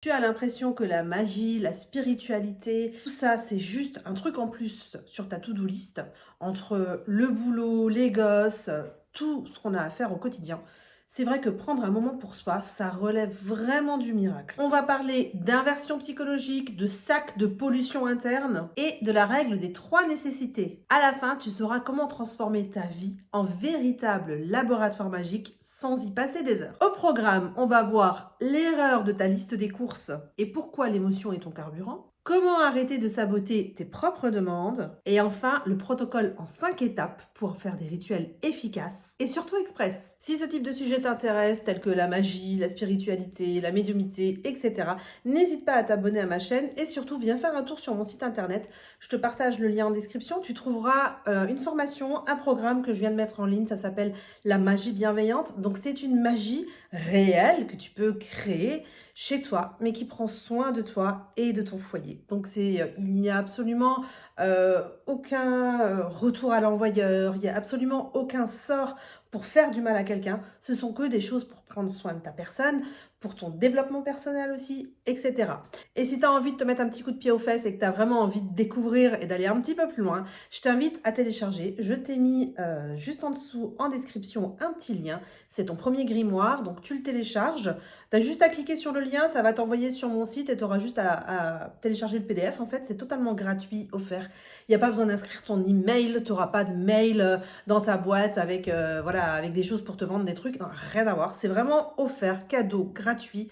Tu as l'impression que la magie, la spiritualité, tout ça, c'est juste un truc en plus sur ta to-do list entre le boulot, les gosses, tout ce qu'on a à faire au quotidien. C'est vrai que prendre un moment pour soi, ça relève vraiment du miracle. On va parler d'inversion psychologique, de sac de pollution interne et de la règle des 3 nécessités. À la fin, tu sauras comment transformer ta vie en véritable laboratoire magique sans y passer des heures. Au programme, on va voir l'erreur de ta liste des courses et pourquoi l'émotion est ton carburant. Comment arrêter de saboter tes propres demandes. Et enfin, le protocole en 5 étapes pour faire des rituels efficaces et surtout express. Si ce type de sujet t'intéresse, tel que la magie, la spiritualité, la médiumnité, etc., n'hésite pas à t'abonner à ma chaîne et surtout viens faire un tour sur mon site internet. Je te partage le lien en description. Tu trouveras une formation, un programme que je viens de mettre en ligne. Ça s'appelle la magie bienveillante. Donc c'est une magie réelle que tu peux créer chez toi, mais qui prend soin de toi et de ton foyer. Donc il n'y a absolument aucun retour à l'envoyeur, il n'y a absolument aucun sort pour faire du mal à quelqu'un. Ce sont que des choses pour prendre soin de ta personne, pour ton développement personnel aussi, etc. Et si tu as envie de te mettre un petit coup de pied aux fesses et que tu as vraiment envie de découvrir et d'aller un petit peu plus loin, je t'invite à télécharger. Je t'ai mis juste en dessous en description un petit lien. C'est ton premier grimoire, donc tu le télécharges. Tu as juste à cliquer sur le lien, ça va t'envoyer sur mon site et tu auras juste à télécharger le PDF. En fait, c'est totalement gratuit, offert. Il n'y a pas besoin d'inscrire ton email, tu n'auras pas de mail dans ta boîte avec, voilà, avec des choses pour te vendre des trucs. Non, rien à voir. C'est vraiment offert, cadeau, gratuit.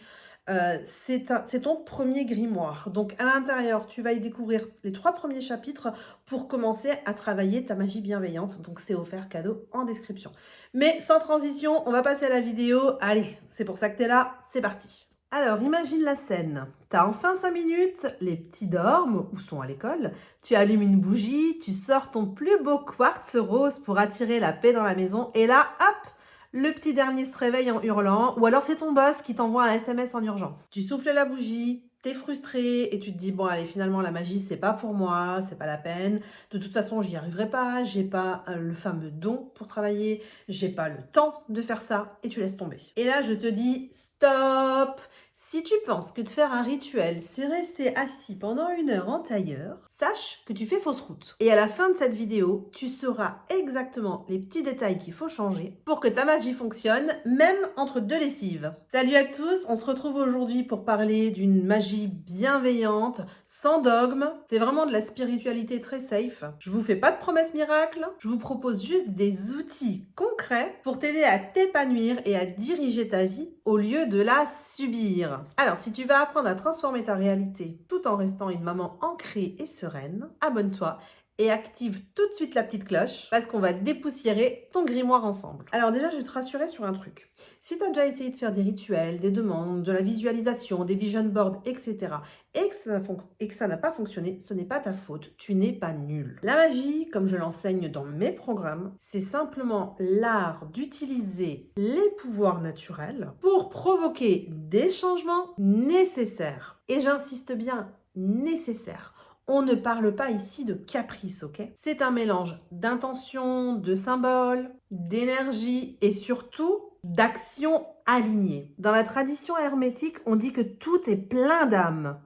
C'est ton premier grimoire. Donc à l'intérieur, tu vas y découvrir les 3 premiers chapitres pour commencer à travailler ta magie bienveillante. Donc c'est offert cadeau en description. Mais sans transition, on va passer à la vidéo. Allez, c'est pour ça que tu es là, c'est parti. Alors, imagine la scène. T'as enfin 5 minutes, les petits dorment ou sont à l'école, tu allumes une bougie, tu sors ton plus beau quartz rose pour attirer la paix dans la maison et là, hop, le petit dernier se réveille en hurlant ou alors c'est ton boss qui t'envoie un SMS en urgence. Tu souffles la bougie, t'es frustré et tu te dis bon allez finalement la magie c'est pas pour moi, c'est pas la peine, de toute façon j'y arriverai pas, j'ai pas le fameux don pour travailler, j'ai pas le temps de faire ça et tu laisses tomber. Et là je te dis stop. Si tu penses que de faire un rituel, c'est rester assis pendant 1 heure en tailleur, sache que tu fais fausse route. Et à la fin de cette vidéo, tu sauras exactement les petits détails qu'il faut changer pour que ta magie fonctionne, même entre 2 lessives. Salut à tous, on se retrouve aujourd'hui pour parler d'une magie bienveillante, sans dogme. C'est vraiment de la spiritualité très safe. Je vous fais pas de promesses miracles, je vous propose juste des outils concrets pour t'aider à t'épanouir et à diriger ta vie au lieu de la subir. Alors, si tu veux apprendre à transformer ta réalité tout en restant une maman ancrée et sereine, abonne-toi et active tout de suite la petite cloche parce qu'on va dépoussiérer ton grimoire ensemble. Alors déjà, je vais te rassurer sur un truc. Si tu as déjà essayé de faire des rituels, des demandes, de la visualisation, des vision boards, etc. et que ça n'a pas fonctionné, ce n'est pas ta faute, tu n'es pas nul. La magie, comme je l'enseigne dans mes programmes, c'est simplement l'art d'utiliser les pouvoirs naturels pour provoquer des changements nécessaires. Et j'insiste bien, nécessaires. On ne parle pas ici de caprice, ok? C'est un mélange d'intention, de symboles, d'énergie et surtout d'actions alignées. Dans la tradition hermétique, on dit que tout est plein d'âme.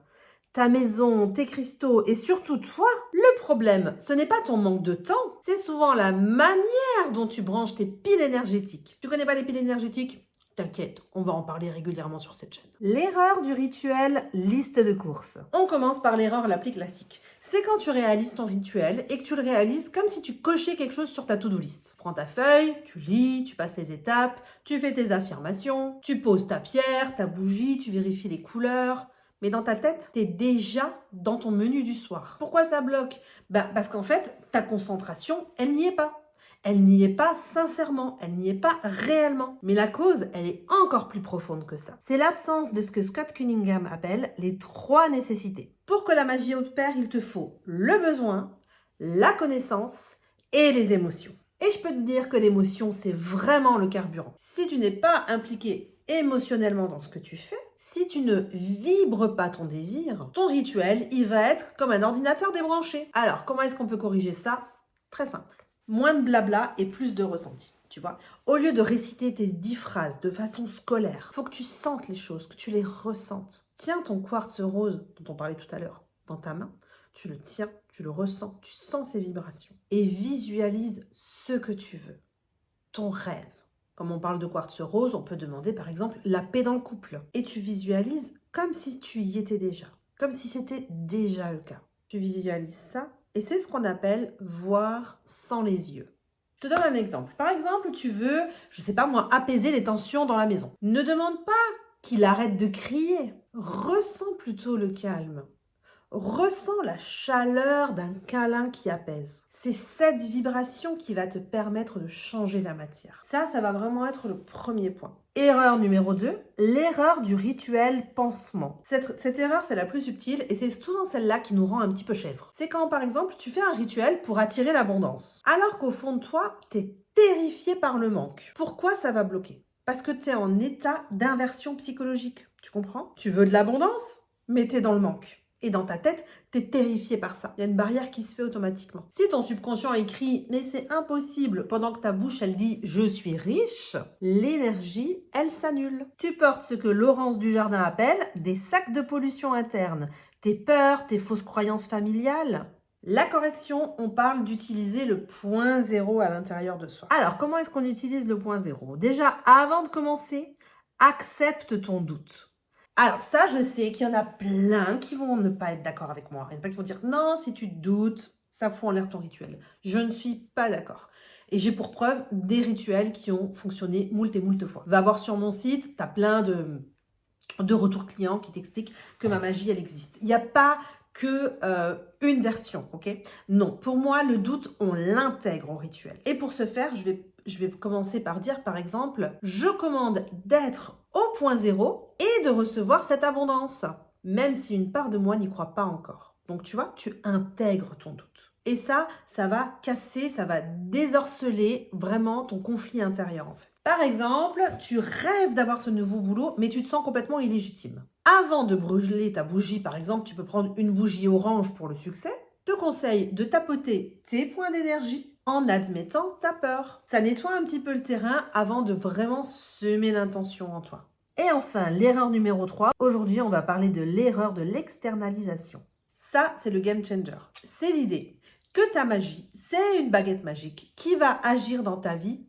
Ta maison, tes cristaux et surtout toi, le problème, ce n'est pas ton manque de temps, c'est souvent la manière dont tu branches tes piles énergétiques. Tu connais pas les piles énergétiques? T'inquiète, on va en parler régulièrement sur cette chaîne. L'erreur du rituel liste de courses. On commence par l'erreur la plus classique. C'est quand tu réalises ton rituel et que tu le réalises comme si tu cochais quelque chose sur ta to-do list. Prends ta feuille, tu lis, tu passes les étapes, tu fais tes affirmations, tu poses ta pierre, ta bougie, tu vérifies les couleurs. Mais dans ta tête, tu es déjà dans ton menu du soir. Pourquoi ça bloque? Parce qu'en fait, ta concentration, elle n'y est pas. Elle n'y est pas sincèrement, elle n'y est pas réellement. Mais la cause, elle est encore plus profonde que ça. C'est l'absence de ce que Scott Cunningham appelle les 3 nécessités. Pour que la magie opère, il te faut le besoin, la connaissance et les émotions. Et je peux te dire que l'émotion, c'est vraiment le carburant. Si tu n'es pas impliqué émotionnellement dans ce que tu fais, si tu ne vibres pas ton désir, ton rituel, il va être comme un ordinateur débranché. Alors, comment est-ce qu'on peut corriger ça? Très simple. Moins de blabla et plus de ressenti. tu vois. Au lieu de réciter tes 10 phrases de façon scolaire, il faut que tu sentes les choses, que tu les ressentes. Tiens ton quartz rose dont on parlait tout à l'heure dans ta main, tu le tiens, tu le ressens, tu sens ses vibrations et visualise ce que tu veux, ton rêve. Comme on parle de quartz rose, on peut demander par exemple la paix dans le couple. Et tu visualises comme si tu y étais déjà, comme si c'était déjà le cas. Tu visualises ça et c'est ce qu'on appelle voir sans les yeux. Je te donne un exemple. Par exemple, tu veux, je sais pas moi, apaiser les tensions dans la maison. Ne demande pas qu'il arrête de crier. Ressens plutôt le calme. Ressens la chaleur d'un câlin qui apaise. C'est cette vibration qui va te permettre de changer la matière. Ça va vraiment être le premier point. Erreur numéro 2, l'erreur du rituel pansement. Cette erreur, c'est la plus subtile et c'est souvent celle-là qui nous rend un petit peu chèvre. C'est quand, par exemple, tu fais un rituel pour attirer l'abondance, alors qu'au fond de toi, tu es terrifié par le manque. Pourquoi ça va bloquer? Parce que tu es en état d'inversion psychologique. Tu comprends? Tu veux de l'abondance, mais tu es dans le manque. Et dans ta tête, tu es terrifié par ça. Il y a une barrière qui se fait automatiquement. Si ton subconscient écrit « mais c'est impossible » pendant que ta bouche, elle dit « je suis riche », l'énergie, elle s'annule. Tu portes ce que Laurence Dujardin appelle des sacs de pollution interne. Tes peurs, tes fausses croyances familiales. La correction, on parle d'utiliser le point zéro à l'intérieur de soi. Alors, comment est-ce qu'on utilise le point zéro? Déjà, avant de commencer, accepte ton doute. Alors ça, je sais qu'il y en a plein qui vont ne pas être d'accord avec moi. Il y en a plein qui vont dire « Non, si tu doutes, ça fout en l'air ton rituel. » Je ne suis pas d'accord. Et j'ai pour preuve des rituels qui ont fonctionné moult et moult fois. Va voir sur mon site, tu as plein de retours clients qui t'expliquent que ma magie, elle existe. Il n'y a pas que une version, ok? Non, pour moi, le doute, on l'intègre au rituel. Et pour ce faire, je vais commencer par dire, par exemple, je commande d'être au point zéro et de recevoir cette abondance, même si une part de moi n'y croit pas encore. Donc, tu vois, tu intègres ton doute. Et ça va casser, ça va désorceler vraiment ton conflit intérieur, en fait. Par exemple, tu rêves d'avoir ce nouveau boulot, mais tu te sens complètement illégitime. Avant de brûler ta bougie, par exemple, tu peux prendre une bougie orange pour le succès. Je te conseille de tapoter tes points d'énergie en admettant ta peur. Ça nettoie un petit peu le terrain avant de vraiment semer l'intention en toi. Et enfin, l'erreur numéro 3. Aujourd'hui, on va parler de l'erreur de l'externalisation. Ça, c'est le game changer. C'est l'idée que ta magie, c'est une baguette magique qui va agir dans ta vie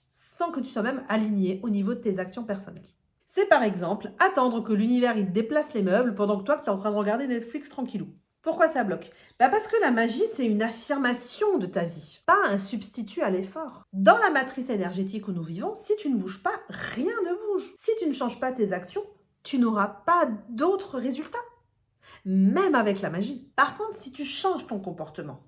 sans que tu sois même aligné au niveau de tes actions personnelles. C'est par exemple attendre que l'univers il déplace les meubles pendant que toi tu es en train de regarder Netflix tranquillou. Pourquoi ça bloque? Parce que la magie, c'est une affirmation de ta vie, pas un substitut à l'effort. Dans la matrice énergétique où nous vivons, si tu ne bouges pas, rien ne bouge. Si tu ne changes pas tes actions, tu n'auras pas d'autres résultats, même avec la magie. Par contre, si tu changes ton comportement,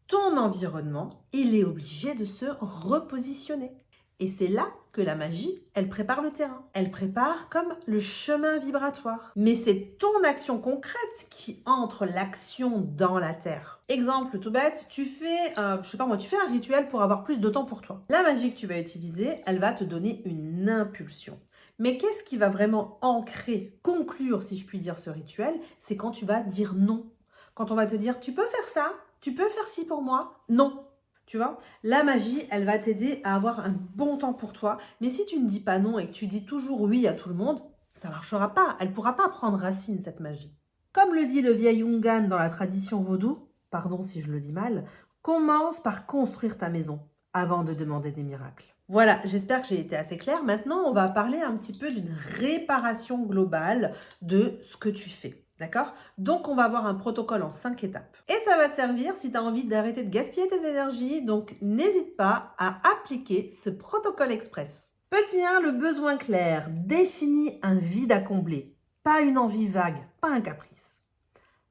ton environnement, il est obligé de se repositionner. Et c'est là que la magie, elle prépare le terrain. Elle prépare comme le chemin vibratoire. Mais c'est ton action concrète qui entre l'action dans la terre. Exemple tout bête, tu fais, tu fais un rituel pour avoir plus de temps pour toi. La magie que tu vas utiliser, elle va te donner une impulsion. Mais qu'est-ce qui va vraiment ancrer, conclure, si je puis dire, ce rituel? C'est quand tu vas dire non. Quand on va te dire, tu peux faire ça? Tu peux faire ci pour moi? Non. Tu vois, la magie, elle va t'aider à avoir un bon temps pour toi. Mais si tu ne dis pas non et que tu dis toujours oui à tout le monde, ça ne marchera pas. Elle ne pourra pas prendre racine, cette magie. Comme le dit le vieil Hungan dans la tradition vaudou, pardon si je le dis mal, commence par construire ta maison avant de demander des miracles. Voilà, j'espère que j'ai été assez claire. Maintenant, on va parler un petit peu d'une réparation globale de ce que tu fais. D'accord? Donc, on va avoir un protocole en 5 étapes. Et ça va te servir si tu as envie d'arrêter de gaspiller tes énergies. Donc, n'hésite pas à appliquer ce protocole express. Petit 1, le besoin clair. Définis un vide à combler. Pas une envie vague, pas un caprice.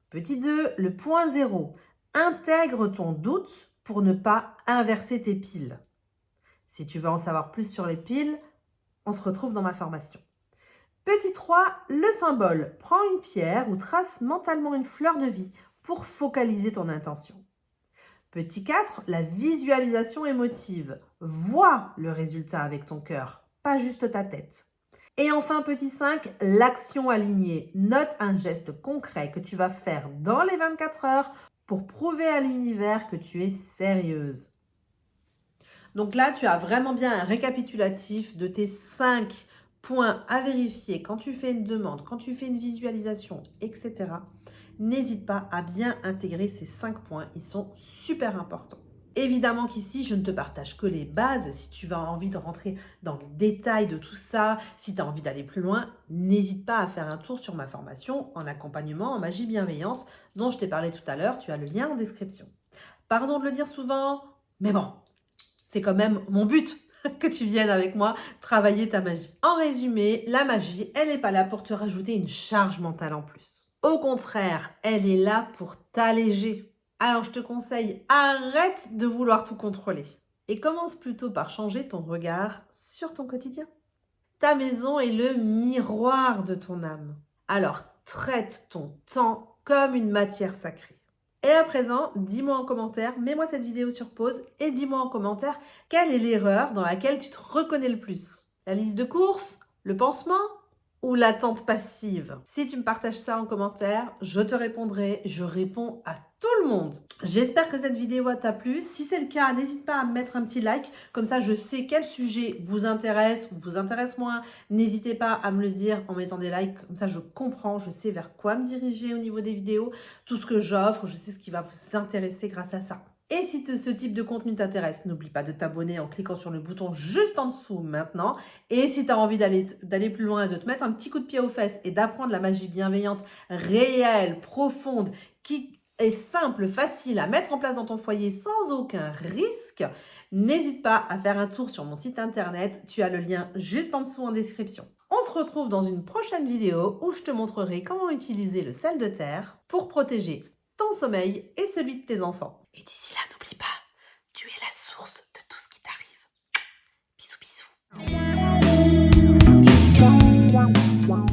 Petit 2, le point 0. Intègre ton doute pour ne pas inverser tes piles. Si tu veux en savoir plus sur les piles, on se retrouve dans ma formation. Petit 3, le symbole. Prends une pierre ou trace mentalement une fleur de vie pour focaliser ton intention. Petit 4, la visualisation émotive. Vois le résultat avec ton cœur, pas juste ta tête. Et enfin, petit 5, l'action alignée. Note un geste concret que tu vas faire dans les 24 heures pour prouver à l'univers que tu es sérieuse. Donc là, tu as vraiment bien un récapitulatif de tes 5 points à vérifier quand tu fais une demande, quand tu fais une visualisation, etc. N'hésite pas à bien intégrer ces 5 points, ils sont super importants. Évidemment qu'ici, je ne te partage que les bases. Si tu as envie de rentrer dans le détail de tout ça, si tu as envie d'aller plus loin, n'hésite pas à faire un tour sur ma formation en accompagnement en magie bienveillante dont je t'ai parlé tout à l'heure. Tu as le lien en description. Pardon de le dire souvent, mais bon, c'est quand même mon but que tu viennes avec moi travailler ta magie. En résumé, la magie, elle n'est pas là pour te rajouter une charge mentale en plus. Au contraire, elle est là pour t'alléger. Alors, je te conseille, arrête de vouloir tout contrôler et commence plutôt par changer ton regard sur ton quotidien. Ta maison est le miroir de ton âme. Alors, traite ton temps comme une matière sacrée. Et à présent, dis-moi en commentaire, mets-moi cette vidéo sur pause et dis-moi en commentaire quelle est l'erreur dans laquelle tu te reconnais le plus. La liste de courses, le pansement ou l'attente passive? Si tu me partages ça en commentaire, je te répondrai, je réponds à tout le monde. J'espère que cette vidéo t'a plu. Si c'est le cas, n'hésite pas à me mettre un petit like, comme ça je sais quel sujet vous intéresse ou vous intéresse moins. N'hésitez pas à me le dire en mettant des likes, comme ça je comprends, je sais vers quoi me diriger au niveau des vidéos, tout ce que j'offre, je sais ce qui va vous intéresser grâce à ça. Et si ce type de contenu t'intéresse, n'oublie pas de t'abonner en cliquant sur le bouton juste en dessous maintenant. Et si tu as envie d'aller plus loin, de te mettre un petit coup de pied aux fesses et d'apprendre la magie bienveillante, réelle, profonde, qui est simple, facile à mettre en place dans ton foyer sans aucun risque, n'hésite pas à faire un tour sur mon site internet. Tu as le lien juste en dessous en description. On se retrouve dans une prochaine vidéo où je te montrerai comment utiliser le sel de terre pour protéger ton sommeil et celui de tes enfants. Et d'ici là, n'oublie pas, tu es la source de tout ce qui t'arrive. Bisous, bisous.